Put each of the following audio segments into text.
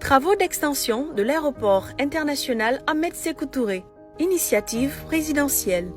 Travaux d'extension de l'aéroport international Ahmed Sékou Touré. Initiative présidentielle.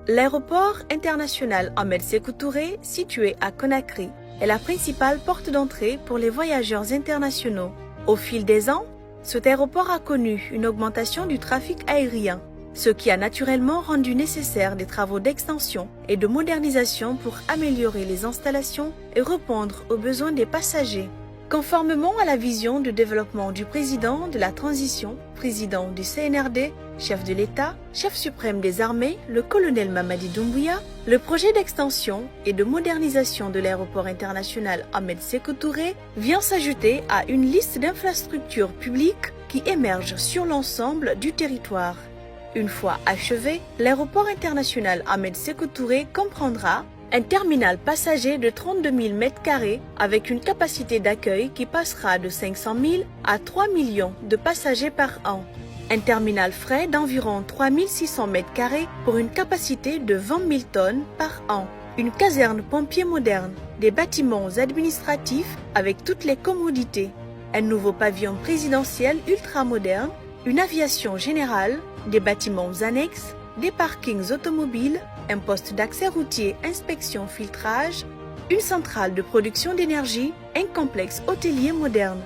L'aéroport international Ahmed Sékou Touré, situé à Conakry, est la principale porte d'entrée pour les voyageurs internationaux. Au fil des ans, cet aéroport a connu une augmentation du trafic aérien, ce qui a naturellement rendu nécessaire des travaux d'extension et de modernisation pour améliorer les installations et répondre aux besoins des passagers. Conformément à la vision de développement du président de la transition, président du CNRD, chef de l'État, chef suprême des armées, le colonel Mamadi Doumbouya, le projet d'extension et de modernisation de l'aéroport international Ahmed Sékou Touré vient s'ajouter à une liste d'infrastructures publiques qui émergent sur l'ensemble du territoire. Une fois achevé, l'aéroport international Ahmed Sékou Touré comprendra un terminal passager de 32 000 m² avec une capacité d'accueil qui passera de 500 000 à 3 millions de passagers par an. Un terminal fret d'environ 3 600 m² pour une capacité de 20 000 tonnes par an. Une caserne pompier moderne, des bâtiments administratifs avec toutes les commodités, un nouveau pavillon présidentiel ultra moderne, une aviation générale, des bâtiments annexes, des parkings automobiles, un poste d'accès routier, inspection, filtrage, une centrale de production d'énergie, un complexe hôtelier moderne.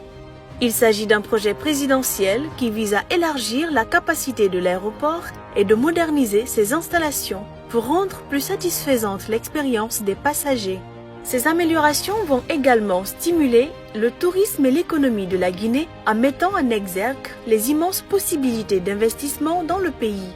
Il s'agit d'un projet présidentiel qui vise à élargir la capacité de l'aéroport et de moderniser ses installations pour rendre plus satisfaisante l'expérience des passagers. Ces améliorations vont également stimuler le tourisme et l'économie de la Guinée en mettant en exergue les immenses possibilités d'investissement dans le pays.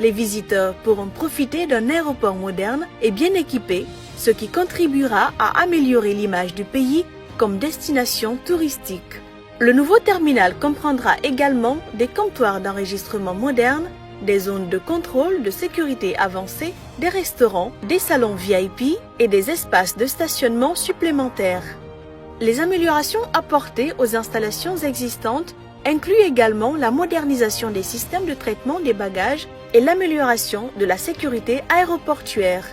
Les visiteurs pourront profiter d'un aéroport moderne et bien équipé, ce qui contribuera à améliorer l'image du pays comme destination touristique. Le nouveau terminal comprendra également des comptoirs d'enregistrement modernes, des zones de contrôle de sécurité avancées, des restaurants, des salons VIP et des espaces de stationnement supplémentaires. Les améliorations apportées aux installations existantes incluent également la modernisation des systèmes de traitement des bagages et l'amélioration de la sécurité aéroportuaire.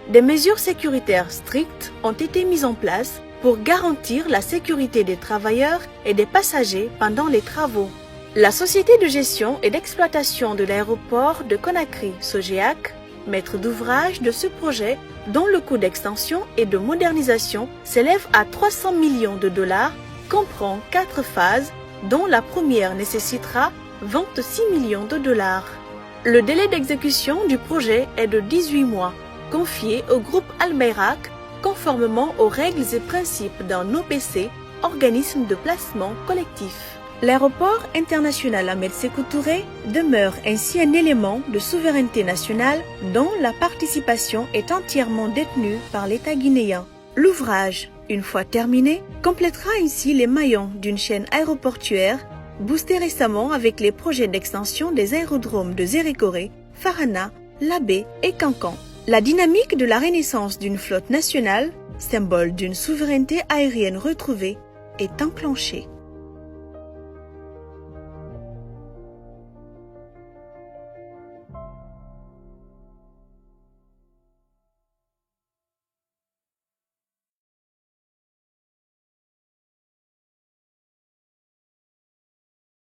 Des mesures sécuritaires strictes ont été mises en place pour garantir la sécurité des travailleurs et des passagers pendant les travaux. La société de gestion et d'exploitation de l'aéroport de Conakry, SOGEAC, maître d'ouvrage de ce projet, dont le coût d'extension et de modernisation s'élève à 300 millions de $, comprend 4 phases, dont la première nécessitera 26 millions de $. Le délai d'exécution du projet est de 18 mois, confié au groupe Al-Bayrak, conformément aux règles et principes d'un OPC, organisme de placement collectif. L'aéroport international Ahmed Sékou Touré demeure ainsi un élément de souveraineté nationale dont la participation est entièrement détenue par l'État guinéen. L'ouvrage, une fois terminé, complétera ainsi les maillons d'une chaîne aéroportuaire boosté récemment avec les projets d'extension des aérodromes de Zérékoré, Farana, Labé et Cancan. La dynamique de la renaissance d'une flotte nationale, symbole d'une souveraineté aérienne retrouvée, est enclenchée.